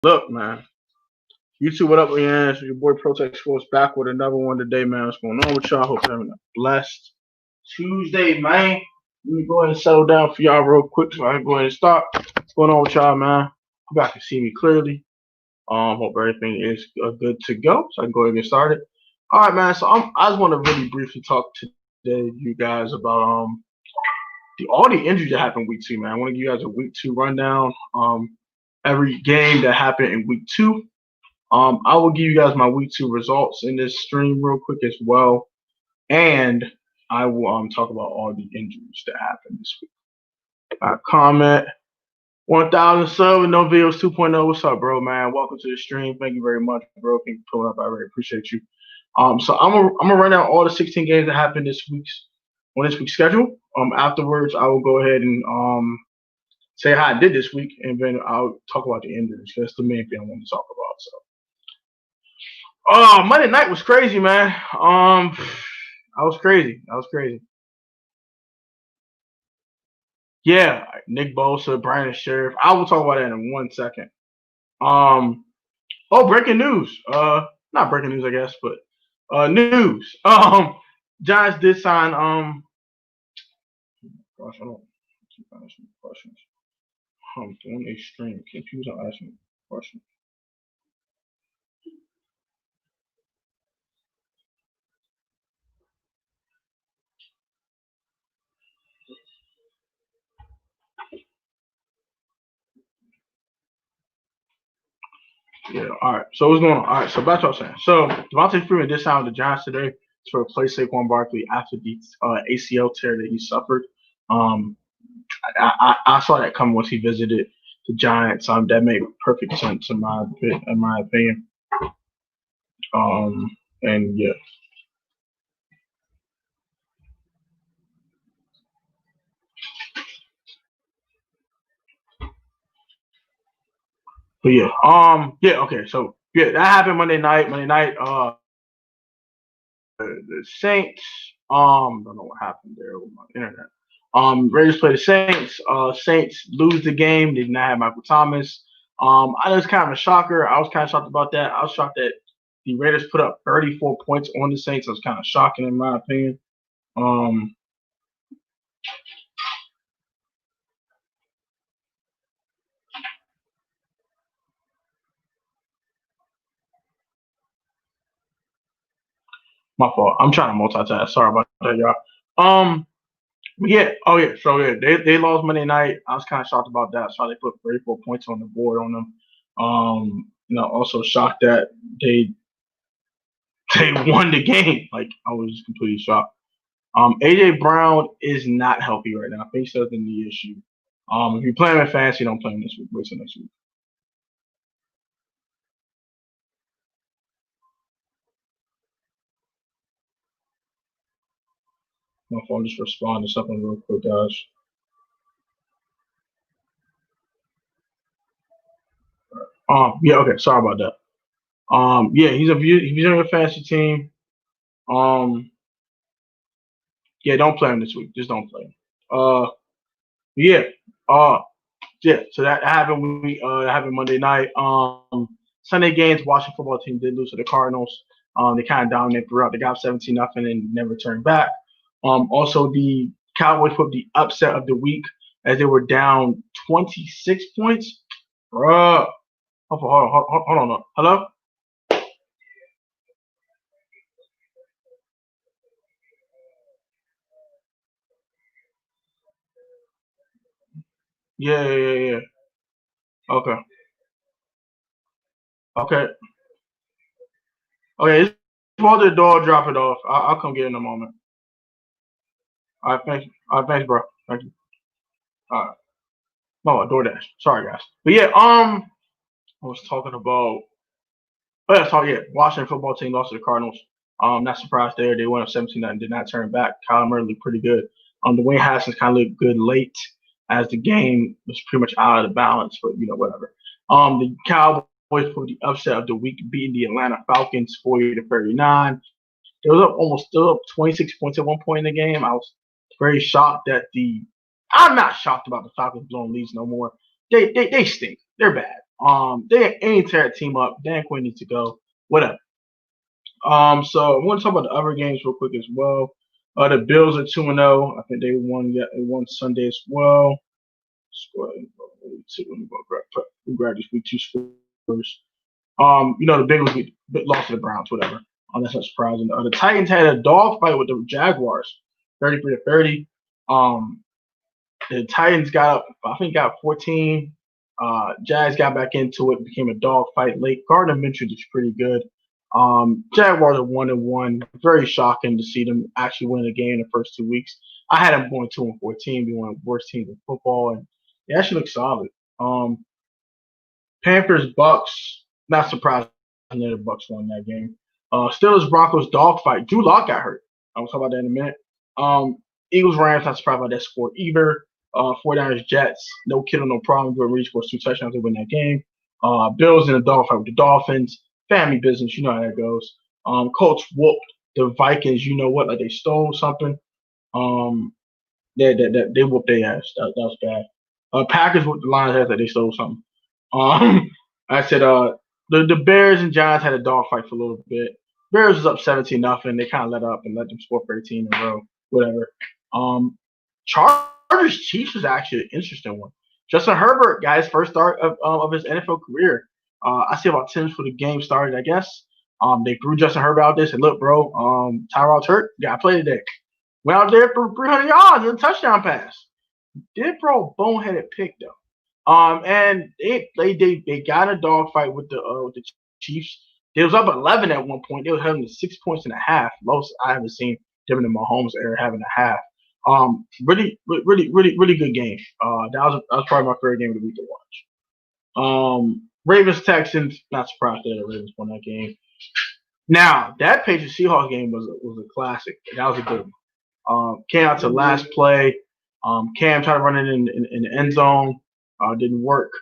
Look, man. You two, what up, man? It's your boy Protect Sports back with another one today, man. What's going on with y'all? Hope you're having a blessed Tuesday, man. Let me go ahead and settle down for y'all real quick so I can go ahead and start. What's going on with y'all, man? Hope y'all can see me clearly. Hope everything is good to go, so I can go ahead and get started. All right, man. So I just want to really briefly talk today, you guys, about all the injuries that happened week 2, man. I want to give you guys a week 2 rundown. Every game that happened in week 2. I will give you guys my week 2 results in this stream real quick as well, and I will talk about all the injuries that happened this week. Comment 1,000 subs and no videos 2.0. What's up, bro, man? Welcome to the stream. Thank you very much, bro. Thank you for pulling up. I really appreciate you. So I'm gonna run down all the 16 games that happened this week's schedule. Afterwards, I will go ahead and say how I did this week, and then I'll talk about the injuries. That's the main thing I want to talk about. So. Oh, Monday night was crazy, man. I was crazy. Yeah, Nick Bosa, Brandon Sheriff. I will talk about that in 1 second. Breaking news. Not breaking news, I guess, but news. Giants did sign. Gosh, I don't keep asking questions. I'm doing a stream. Keep people asking questions. Yeah, all right. So what's going on? All right, so back to what I was saying. So Devontae Freeman did sign with the Giants today to replace Saquon Barkley after the ACL tear that he suffered. I saw that coming once he visited the Giants. That made perfect sense in my opinion. And yeah. But yeah. Okay. So yeah, that happened Monday night. The Saints. Don't know what happened there with my internet. Raiders play the Saints. Saints lose the game. They did not have Michael Thomas. I was kind of a shocker. I was kind of shocked about that. I was shocked that the Raiders put up 34 points on the Saints. It was kind of shocking in my opinion. My fault. I'm trying to multitask. Sorry about that, y'all. Yeah. Oh yeah. So yeah, they lost Monday night. I was kind of shocked about that. So they put 34 points on the board on them. Also shocked that they won the game. Like I was just completely shocked. AJ Brown is not healthy right now. I think that's the knee issue. If you play him in fantasy, don't play him this week. Wait till next week. My phone just respond to something real quick, guys. Yeah, okay. Sorry about that. Yeah, he's on a fantasy team. Yeah, don't play him this week. Just don't play him. Yeah. Uh, yeah. So that happened. Happened Monday night. Sunday games. Washington football team did lose to the Cardinals. They kind of dominated throughout. They got 17-0 and never turned back. Also the Cowboys put the upset of the week as they were down 26 points. Bruh. Hold on. Hello? Yeah. Okay. Okay. Okay. Just hold the door, drop it off. I'll come get it in a moment. All right, thanks. All right, thanks, bro. Thank you. All right. No, DoorDash. Sorry, guys. But yeah, I was talking about. Oh yeah, sorry. Yeah, Washington football team lost to the Cardinals. Not surprised there. They went up 17 and did not turn back. Kyler Murray looked pretty good. Dwayne Haskins kind of looked good late as the game was pretty much out of the balance, but whatever. The Cowboys for the upset of the week, beating the Atlanta Falcons 40-39. They was still up 26 points at one point in the game. I was very shocked I'm not shocked about the Falcons blowing leads no more. They stink. They're bad. They need to tear that team up. Dan Quinn needs to go. Whatever. So I want to talk about the other games real quick as well. The Bills are 2-0. I think they won. Yeah, they won Sunday as well. Let me grab these week two scores. The Bengals lost to the Browns. Whatever. That's not surprising. The Titans had a dog fight with the Jaguars, 33-30. The Titans got up. I think got 14. Jags got back into it. Became a dog fight late. Gardner Minshew is pretty good. Jaguars are 1-1. Very shocking to see them actually win a game in the first 2 weeks. I had them going 2-14, being one of the worst teams in football, and they actually look solid. Panthers Bucks, not surprised that the Bucks won that game. Steelers Broncos dogfight. Drew Lock got hurt. I'll talk about that in a minute. Eagles Rams, not surprised by that score either. 49ers Jets, no kid, no problem. Jordan Reed scores 2 touchdowns to win that game. Bills in a dogfight with the Dolphins. Family business, you know how that goes. Colts whooped the Vikings. You know what? Like they stole something. They whooped their ass. That was bad. Packers whooped the Lions ass that they stole something. I said the Bears and Giants had a dogfight for a little bit. Bears was up 17-0. They kind of let up and let them score 13 in a row. Whatever. Chargers Chiefs was actually an interesting one. Justin Herbert got his first start of his NFL career. I see about 10 minutes for the game started, I guess. They threw Justin Herbert out there and said, look, bro, Tyrod's hurt. You got to play today. Went out there for 300 yards and a touchdown pass. Did throw a boneheaded pick, though. And they got a dogfight with the Chiefs. They was up 11 at one point. They were having 6 points and a half. Most I haven't seen them in the Mahomes era having a half. Really good game. That was probably my favorite game of the week to watch. Ravens Texans, not surprised that the Ravens won that game. Now that Patriots Seahawks game was a classic. That was a good one. Came out to last play. Cam tried to run it in the end zone. Didn't work.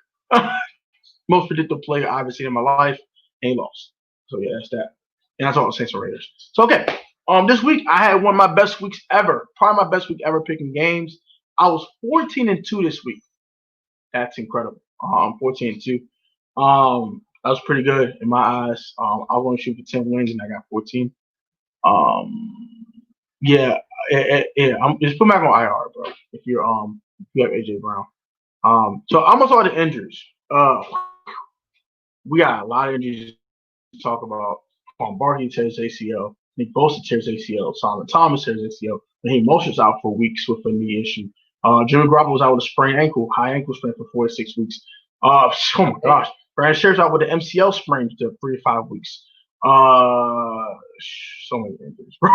Most predictable play I've ever seen in my life, and he lost. So yeah, that's that. And that's all the Saints and Raiders. So okay. This week I had one of my best weeks ever. Probably my best week ever picking games. I was 14-2 this week. That's incredible. 14-2. That was pretty good in my eyes. I was going to shoot for 10 wins and I got 14. Yeah. Just put back on IR, bro. If you have AJ Brown. So I'm gonna talk about the injuries. We got a lot of injuries to talk about. Quan Barkley tears ACL. Nick Bosa tears ACL. Solomon Thomas tears ACL. Raheem Mostert's out for weeks with a knee issue. Jimmy Garoppolo was out with a sprained ankle, high ankle sprain for 4 to 6 weeks. Oh my gosh. Brandon Scherf's out with the MCL sprain for 3 to 5 weeks. So many injuries, bro.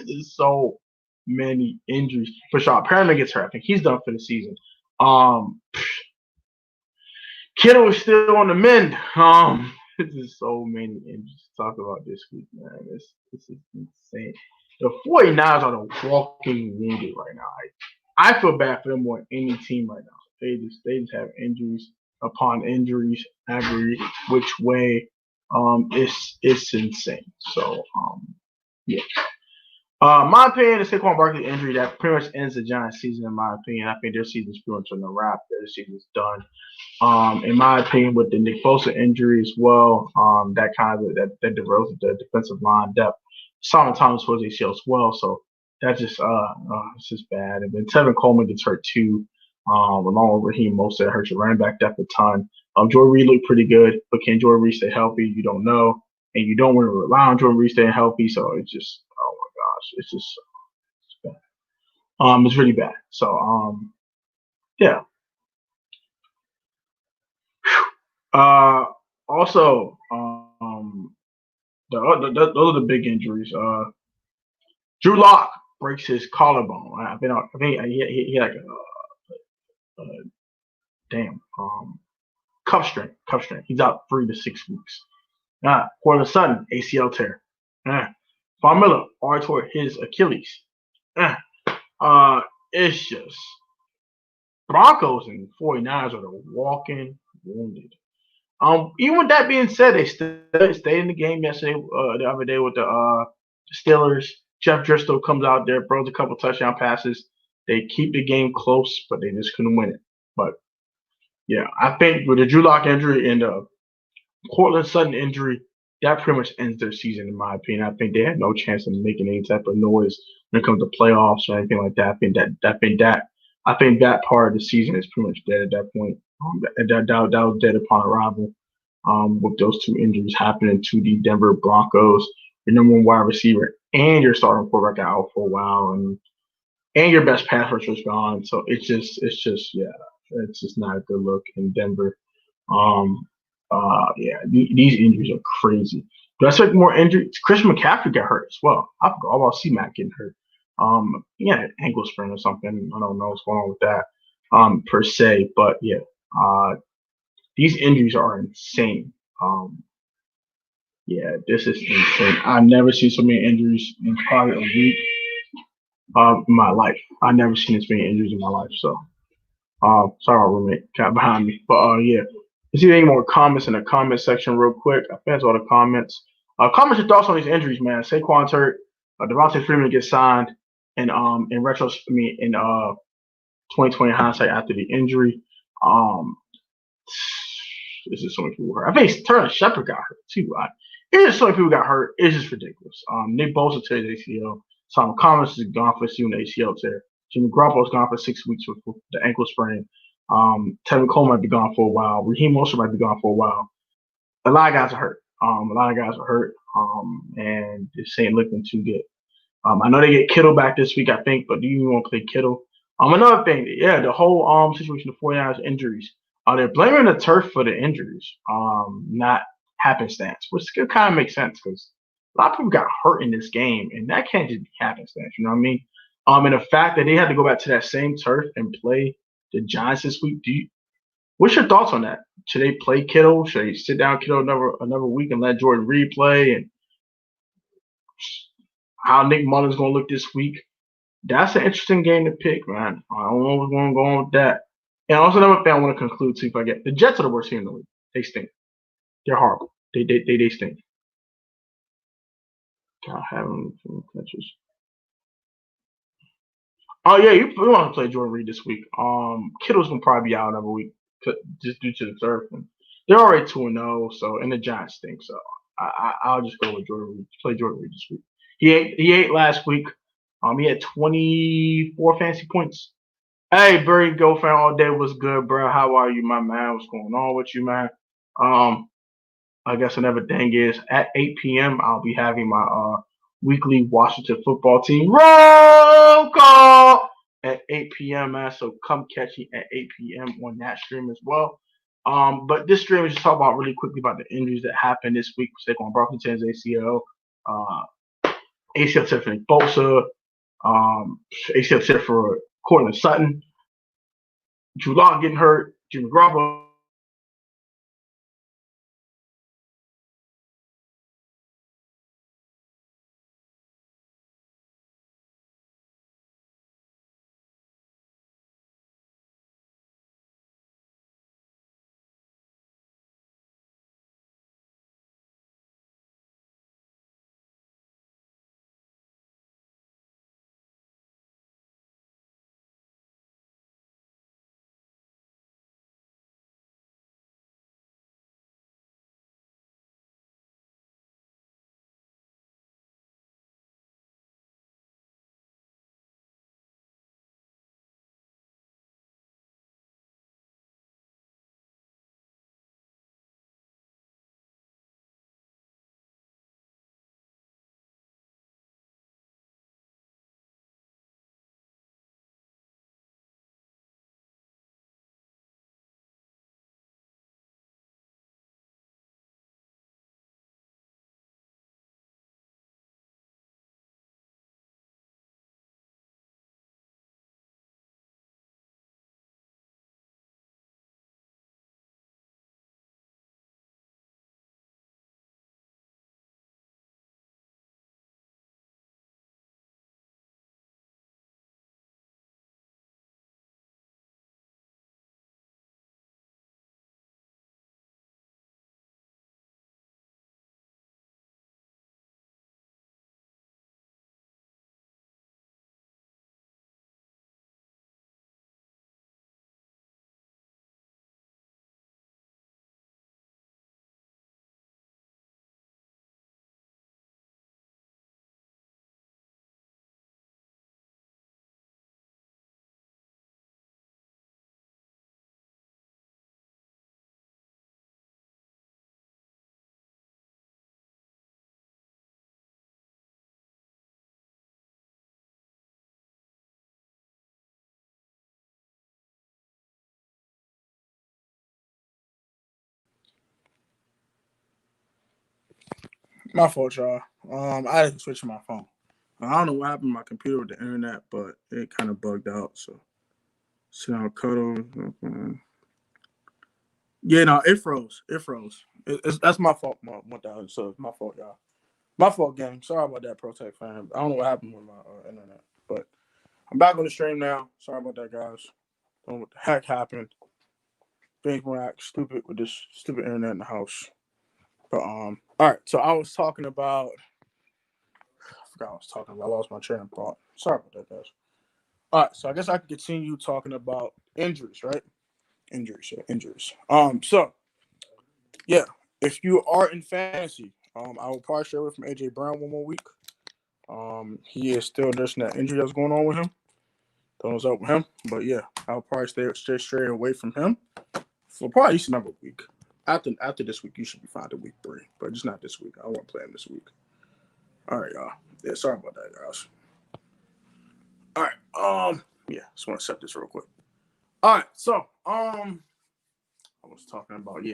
There's so many injuries. Rashad Perriman gets hurt. I think he's done for the season. Kittle is still on the mend. There's so many injuries to talk about this week, man. This is insane. The 49ers are the walking wounded right now. I feel bad for them more than any team right now. They just have injuries upon injuries every which way. It's insane. So yeah. My opinion, the Saquon Barkley injury that pretty much ends the Giants' season. In my opinion, I think their season's pretty much on the wrap. Their season's done. In my opinion, with the Nick Bosa injury as well, that kind of that derails the defensive line depth. Solomon Thomas was ACL as well, so that's just it's just bad. And then Tevin Coleman gets hurt too, along with Raheem Mostert hurts your running back depth a ton. Jordan Reed looked pretty good, but can Jordan Reed stay healthy? You don't know, and you don't want to rely on Jordan Reed staying healthy. So it's just it's just it's bad. It's really bad. So yeah. Also, those are the big injuries. Drew Lock breaks his collarbone. I think he had like cuff strain. He's out 3 to 6 weeks. All of a sudden, ACL tear. Von Miller already tore his Achilles. It's just Broncos and 49ers are the walking wounded. Even with that being said, they stayed in the game yesterday, the other day with the Steelers. Jeff Driscoll comes out there, throws a couple touchdown passes. They keep the game close, but they just couldn't win it. But Yeah, I think with the Drew Lock injury and the Portland Sutton injury, that pretty much ends their season, in my opinion. I think they have no chance of making any type of noise when it comes to playoffs or anything like that. I think that part of the season is pretty much dead at that point. That was dead upon arrival. With those two injuries happening to the Denver Broncos, your number one wide receiver and your starting quarterback out for a while, and your best pass rusher is gone. So yeah, it's just not a good look in Denver. Um, yeah, these injuries are crazy. But I expect more injuries. Chris McCaffrey got hurt as well. I forgot all about C-Mac getting hurt. Yeah, ankle sprain or something. I don't know what's going on with that, per se. But yeah, uh, these injuries are insane. Yeah, this is insane. I've never seen so many injuries in probably a week of my life. I've never seen this many injuries in my life. So, sorry, our roommate got behind me. But yeah, let's see any more comments in the comment section real quick. I think that's all the comments. Comment your thoughts on these injuries, man. Saquon's hurt. Devontae Freeman gets signed, and in retro, I mean, in 2020 hindsight after the injury. Um, this is so many people hurt. I think Turner Shepard got hurt too. It's just so many people got hurt. It's just ridiculous. Nick Bosa tears ACL. Tom Thomas is gone for season ACL tear. Jimmy Garoppolo's gone for 6 weeks with the ankle sprain. Tevin Cole might be gone for a while. Raheem Mostert might be gone for a while. A lot of guys are hurt. A lot of guys are hurt. And this ain't looking too good. I know they get Kittle back this week, I think, but do you even want to play Kittle? Another thing, yeah, the whole situation of 49ers injuries. They're blaming the turf for the injuries, not happenstance, which kind of makes sense because a lot of people got hurt in this game, and that can't just be happenstance. You know what I mean? And the fact that they had to go back to that same turf and play the Giants this week. What's your thoughts on that? Should they play Kittle? Should they sit down Kittle another week and let Jordan Reed play? And how Nick Mullen's going to look this week? That's an interesting game to pick, man. I don't know what's going to go on with that. And also another thing I want to conclude too, if I get the Jets are the worst team in the league. They stink. They're horrible. They stink. God, having catches. Oh yeah, you want to play Jordan Reed this week. Kittle's gonna probably be out another week just due to the turf. And they're already 2-0, so and the Giants stink. So I'll just go with Jordan Reed. Play Jordan Reed this week. He ate last week. He had 24 fantasy points. Hey, Barry Go fan all day was good, bro. How are you, my man? What's going on with you, man? Um, I guess another thing is at 8 p.m. I'll be having my weekly Washington football team roll call at 8 p.m. man. So come catch me at 8 p.m. on that stream as well. But this stream is just talk about really quickly about the injuries that happened this week. Saquon Barkley's ACL, ACL set for Nick Bosa, ACL set for Cortland Sutton, Drew Lock getting hurt, Jimmy Garoppolo My fault, y'all. I had to switch to my phone. I don't know what happened to my computer with the internet, but it kind of bugged out. So now cuddle. Yeah, no, it froze. It froze. That's my fault, 1,000. So it's my fault, y'all. My fault, gang. Sorry about that, Protect fam. I don't know what happened with my internet, but I'm back on the stream now. Sorry about that, guys. Don't know what the heck happened. Things went out stupid with this stupid internet in the house. But all right. So I was talking about. I forgot what I was talking about. I lost my train of thought. Sorry about that, guys. All right. So I guess I can continue talking about injuries, right? Injuries, yeah, injuries. So yeah, if you are in fantasy, I will probably stay away from AJ Brown one more week. He is still nursing that injury that's going on with him. Don't know what's up with him, but yeah, I'll probably stay straight away from him for probably each and every week. After this week, you should be fine to week 3, but just not this week. I won't play him this week. All right, y'all. Yeah, sorry about that, guys. All right. Yeah, just want to set this real quick. All right, so I was talking about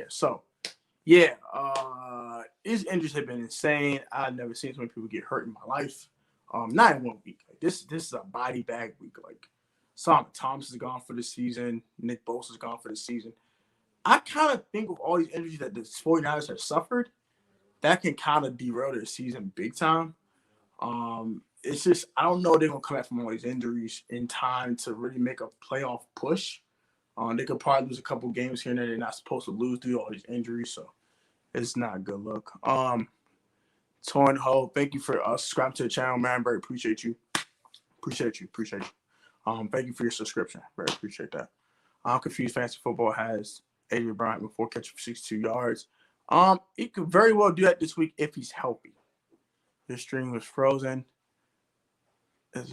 his injuries have been insane. I've never seen so many people get hurt in my life. Not in 1 week. Like this is a body bag week. Like Solomon Thomas is gone for the season. Nick Bosa is gone for the season. I kind of think with all these injuries that the 49ers have suffered, that can kind of derail their season big time. It's just I don't know if they're gonna come back from all these injuries in time to really make a playoff push. They could probably lose a couple games here and there they're not supposed to lose due to all these injuries, so it's not a good look. Torn Ho, thank you for subscribing to the channel, man. Very appreciate you. Appreciate you. Thank you for your subscription. Very appreciate that. I'm confused. Fantasy football has AJ Bryant with 4 catches for 62 yards. He could very well do that this week if he's healthy. This stream was frozen. Is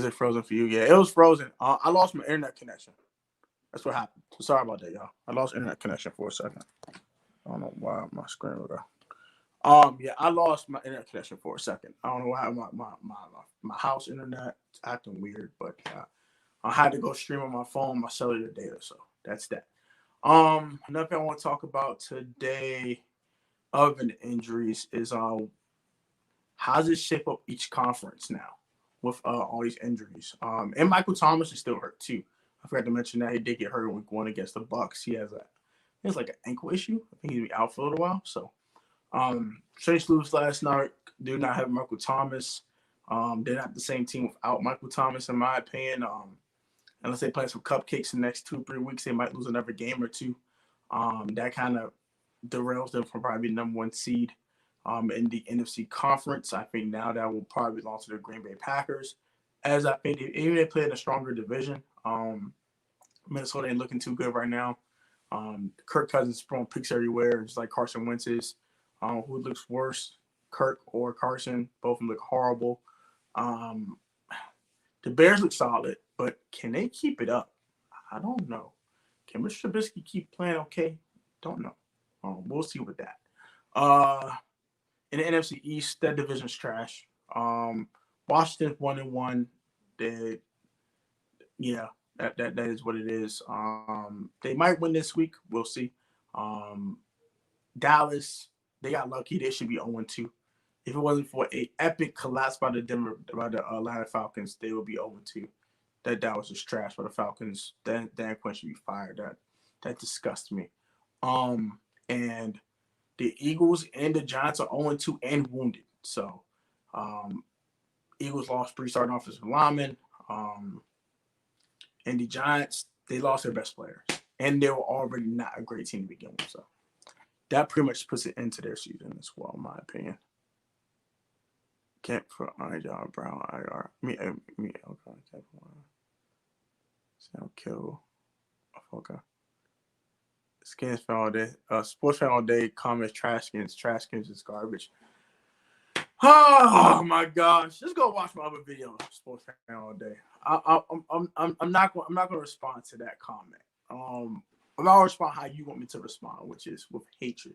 it frozen for you? Yeah, it was frozen. I lost my internet connection. That's what happened. So sorry about that, y'all. I lost internet connection for a second. I don't know why my screen will go. Yeah, I lost my internet connection for a second. I don't know why my house internet is acting weird, but I had to go stream on my phone, my cellular data. So that's that. Another thing I want to talk about today, other than the injuries, is how does it shape up each conference now with all these injuries? And Michael Thomas is still hurt too. I forgot to mention that he did get hurt in week 1 against the Bucks. He has like an ankle issue. I think he'll be out for a little while. So Chase Lewis last night do not have Michael Thomas. They're not the same team without Michael Thomas, in my opinion. Unless they play some cupcakes in the next 2-3 weeks, they might lose another game or two. That kind of derails them from probably the number 1 seed in the NFC conference. I think now that will probably belong to the Green Bay Packers, as I think even they play in a stronger division. Minnesota ain't looking too good right now. Kirk Cousins throwing picks everywhere, just like Carson Wentz is. Who looks worse, Kirk or Carson? Both of them look horrible. The Bears look solid, but can they keep it up? I don't know. Can Mr. Trubisky keep playing okay? Don't know. We'll see with that. In the NFC East, that division's trash. Washington's 1-1. That is what it is. They might win this week. We'll see. Dallas, they got lucky. They should be 0-2. If it wasn't for an epic collapse by the Atlanta Falcons, they would be 0-2. That was just trash for the Falcons. Dan Quinn should be fired. That disgusts me. And the Eagles and the Giants are 0-2 and wounded. So, Eagles lost 3 starting offensive linemen. And the Giants, they lost their best players. And they were already not a great team to begin with. So, that pretty much puts it into their season as well, in my opinion. Can't for John Brown, IR. Me, okay. Sound kill. Okay. Skins fan all day. Sports fan all day. Comments trash skins. Trash skins is garbage. Oh my gosh! Just go watch my other video. Sports fan all day. I'm not going to respond to that comment. I'm not going to respond how you want me to respond, which is with hatred.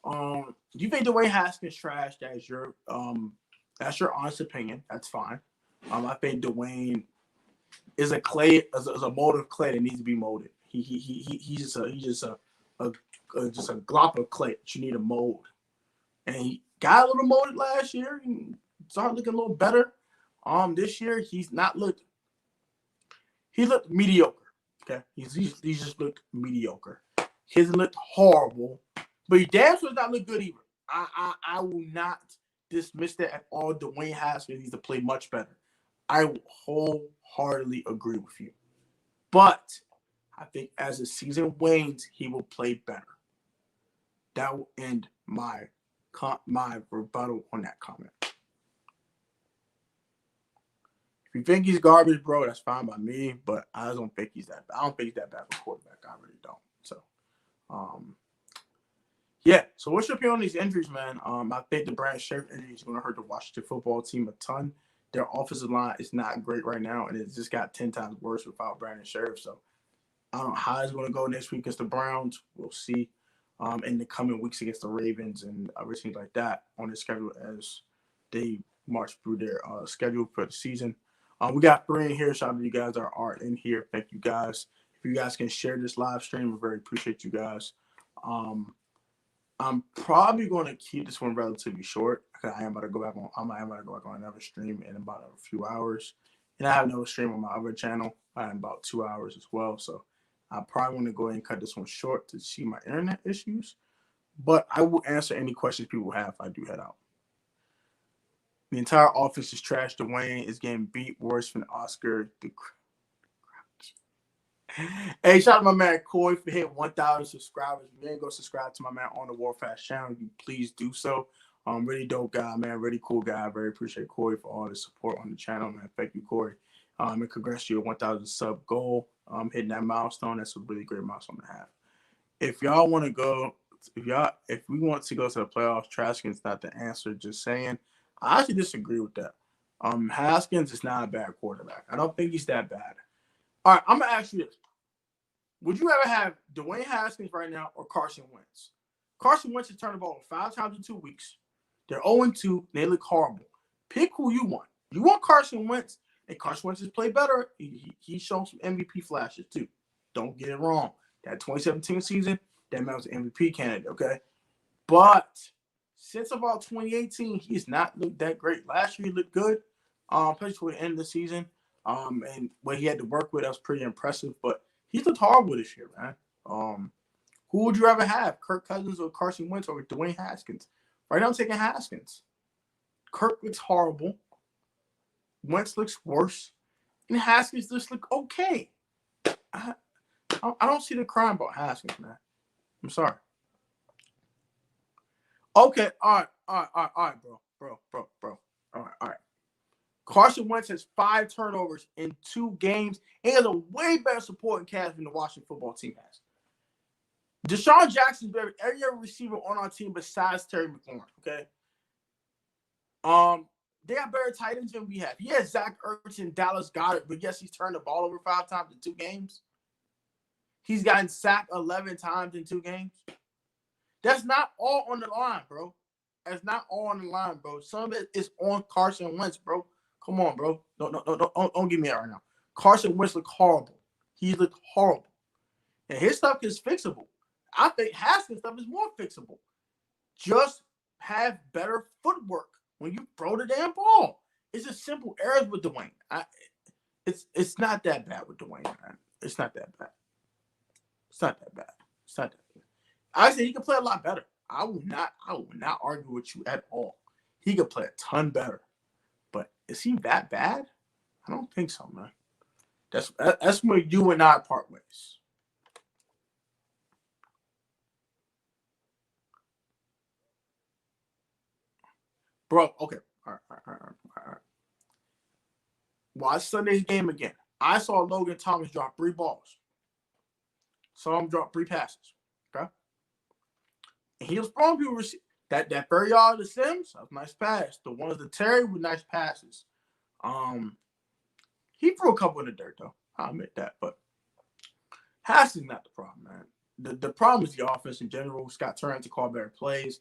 Do you think Dwayne Haskins trash? That's your honest opinion. That's fine. I think Dwayne is a mold of clay that needs to be molded. He's just a glop of clay that you need to mold And he got a little molded last year. He started looking a little better. This year he's not looked. He looked mediocre. Okay, he's just looked mediocre. He hasn't looked horrible, but he damn sure does not look good either. I will not dismiss that at all. Dwayne Haskins needs to play much better. I will wholeheartedly agree with you. But I think as the season wanes, he will play better. That will end my rebuttal on that comment. If you think he's garbage, bro, that's fine by me. But I don't think he's that bad. I don't think he's that bad of a quarterback. I really don't. So, yeah. So what's your opinion on these injuries, man? I think the Brandon Sheriff injury is going to hurt the Washington football team a ton. Their offensive line is not great right now, and it's just got 10 times worse without Brandon Sheriff. So I don't know how it's going to go next week against the Browns. We'll see in the coming weeks against the Ravens and everything like that on their schedule as they march through their schedule for the season. We got 3 in here. Shout out to you guys that are in here. Thank you guys. If you guys can share this live stream, we very appreciate you guys. I'm probably going to keep this one relatively short because I am about to go back on another stream in about a few hours. And I have another stream on my other channel in about 2 hours as well. So I probably want to go ahead and cut this one short to see my internet issues. But I will answer any questions people have if I do head out. The entire offense is trash. Dwayne is getting beat worse than Oscar. Hey, shout out to my man Corey for hitting 1,000 subscribers. If you ain't go subscribe to my man on the Warfast channel, you please do so. Really dope guy, man. Really cool guy. I very appreciate Corey for all the support on the channel, man. Thank you, Corey. And congrats to your 1,000 sub goal. Hitting that milestone. That's a really great milestone to have. If y'all want to go, if we want to go to the playoffs, Haskins not the answer. Just saying. I actually disagree with that. Haskins is not a bad quarterback. I don't think he's that bad. All right, I'm going to ask you this. Would you ever have Dwayne Haskins right now or Carson Wentz? Carson Wentz has turned the ball 5 times in 2 weeks. They're 0-2. They look horrible. Pick who you want. You want Carson Wentz, and Carson Wentz has played better. He's shown some MVP flashes too. Don't get it wrong. That 2017 season, that man was an MVP candidate, okay? But since about 2018, he's not looked that great. Last year, he looked good, especially toward the end of the season. And what he had to work with, that was pretty impressive. But he's looked horrible this year, man. Who would you rather have, Kirk Cousins or Carson Wentz or Dwayne Haskins? Right now, I'm taking Haskins. Kirk looks horrible. Wentz looks worse. And Haskins just look okay. I don't see the crime about Haskins, man. I'm sorry. Okay, all right, bro. All right. Carson Wentz has 5 turnovers in 2 games and has a way better supporting cast than the Washington football team has. Deshaun Jackson's better every other receiver on our team besides Terry McLaurin, okay? They got better tight ends than we have. He has Zach Ertz and Dallas Goedert, but yes, he's turned the ball over 5 times in 2 games. He's gotten sacked 11 times in 2 games. That's not all on the line, bro. That's not all on the line, bro. Some of it is on Carson Wentz, bro. Come on, bro. Don't give me that right now. Carson Wentz looked horrible. He looked horrible. And his stuff is fixable. I think Haskins' stuff is more fixable. Just have better footwork when you throw the damn ball. It's just simple errors with Dwayne. It's not that bad with Dwayne, man. It's not that bad. I say he can play a lot better. I will not argue with you at all. He could play a ton better. But is he that bad? I don't think so, man. That's where you and I part ways. Bro, okay. All right. Watch Sunday's game again. I saw Logan Thomas drop 3 balls. Saw him drop 3 passes. Okay? And he was throwing people that 30 yard to Sims, that was a nice pass. The ones to Terry were nice passes. He threw a couple in the dirt, though. I'll admit that. But Haskins is not the problem, man. The problem is the offense in general. Scott Turner to call better plays.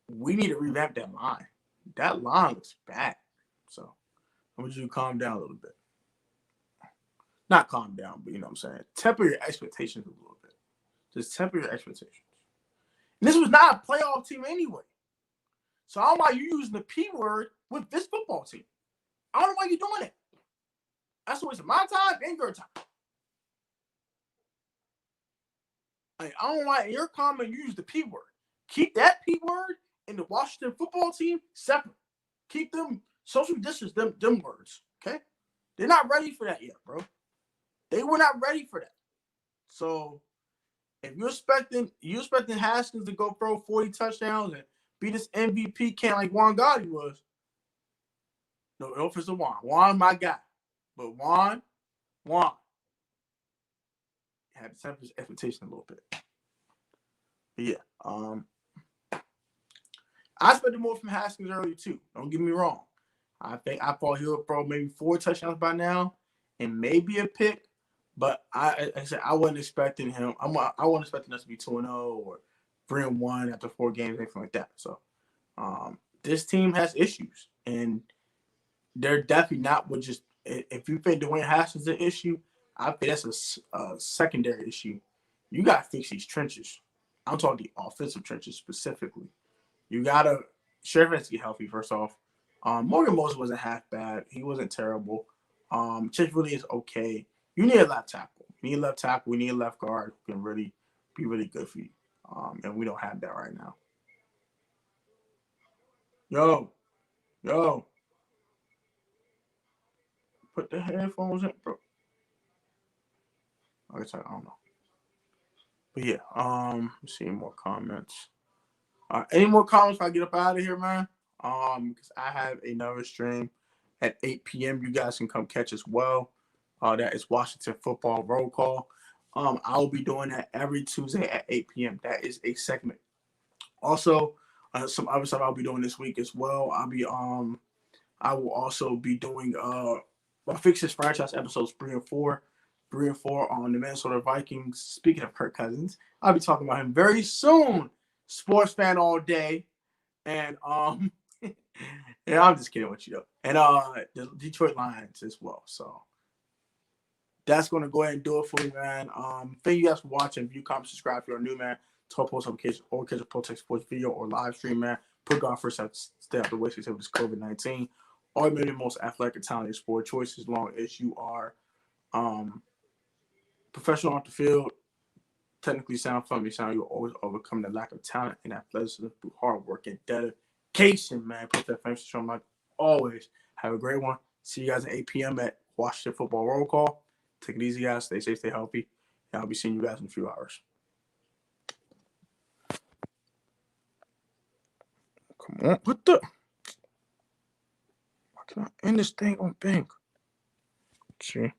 We need to revamp that line. That line looks bad. So I want you to calm down a little bit. Not calm down, but you know what I'm saying. Temper your expectations a little bit. Just temper your expectations. And this was not a playoff team anyway. So I don't know why you using the P word with this football team. I don't know why you're doing it. That's a waste of my time and your time. Like, I don't like your comment. You use the P word. Keep that P word and the Washington football team separate. Keep them social distance. Them words. Okay, they're not ready for that yet, bro. They were not ready for that. So if you're expecting Haskins to go throw 40 touchdowns and be this MVP can like Juan Gotti was, no offense to Juan, my guy, but Juan had to temper his expectation a little bit. But yeah, I expected more from Haskins earlier too. Don't get me wrong. I thought he would throw maybe 4 touchdowns by now and maybe a pick. But I said I wasn't expecting him. I wasn't expecting us to be 2-0 or 3-1 after 4 games, anything like that. So this team has issues, and they're definitely not with just. If you think Dwayne Haskins is an issue, I think that's a secondary issue. You got to fix these trenches. I'm talking the offensive trenches specifically. You gotta Sheriff has to get healthy first off. Morgan Moses wasn't half bad. He wasn't terrible. Chase really is okay. You need a left tackle. You need a left tackle. We need a left guard who can really be really good for you. And we don't have that right now. Yo. Put the headphones in, bro. I don't know. But yeah, let's see more comments. Any more comments before I get up out of here, man? Because I have another stream at 8 p.m. You guys can come catch as well. That is Washington Football Roll Call. I will be doing that every Tuesday at 8 p.m. That is a segment. Also, some other stuff I'll be doing this week as well. I will also be doing Fix This Franchise episodes 3 and 4. 3 and 4 on the Minnesota Vikings. Speaking of Kirk Cousins, I'll be talking about him very soon. Sports fan all day. And yeah, I'm just kidding with you though. And the Detroit Lions as well. So that's going to go ahead and do it for me, man. Thank you guys for watching. View, comment, subscribe if you're a new man. Top post notifications or catch a Protect Sports video or live stream, man. Put God first, stay out the way, stay with this COVID-19. Or maybe the most athletic and talented sport choice, as long as you are professional off the field, technically sound, funny sound, you'll always overcome the lack of talent and athleticism through hard work and dedication, man. Put that famous show, like always. Have a great one. See you guys at 8 p.m. at Washington Football Roll Call. Take it easy, guys. Stay safe, stay healthy. And I'll be seeing you guys in a few hours. Come on, what the? Why can I end this thing on Bing? See,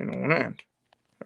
on end.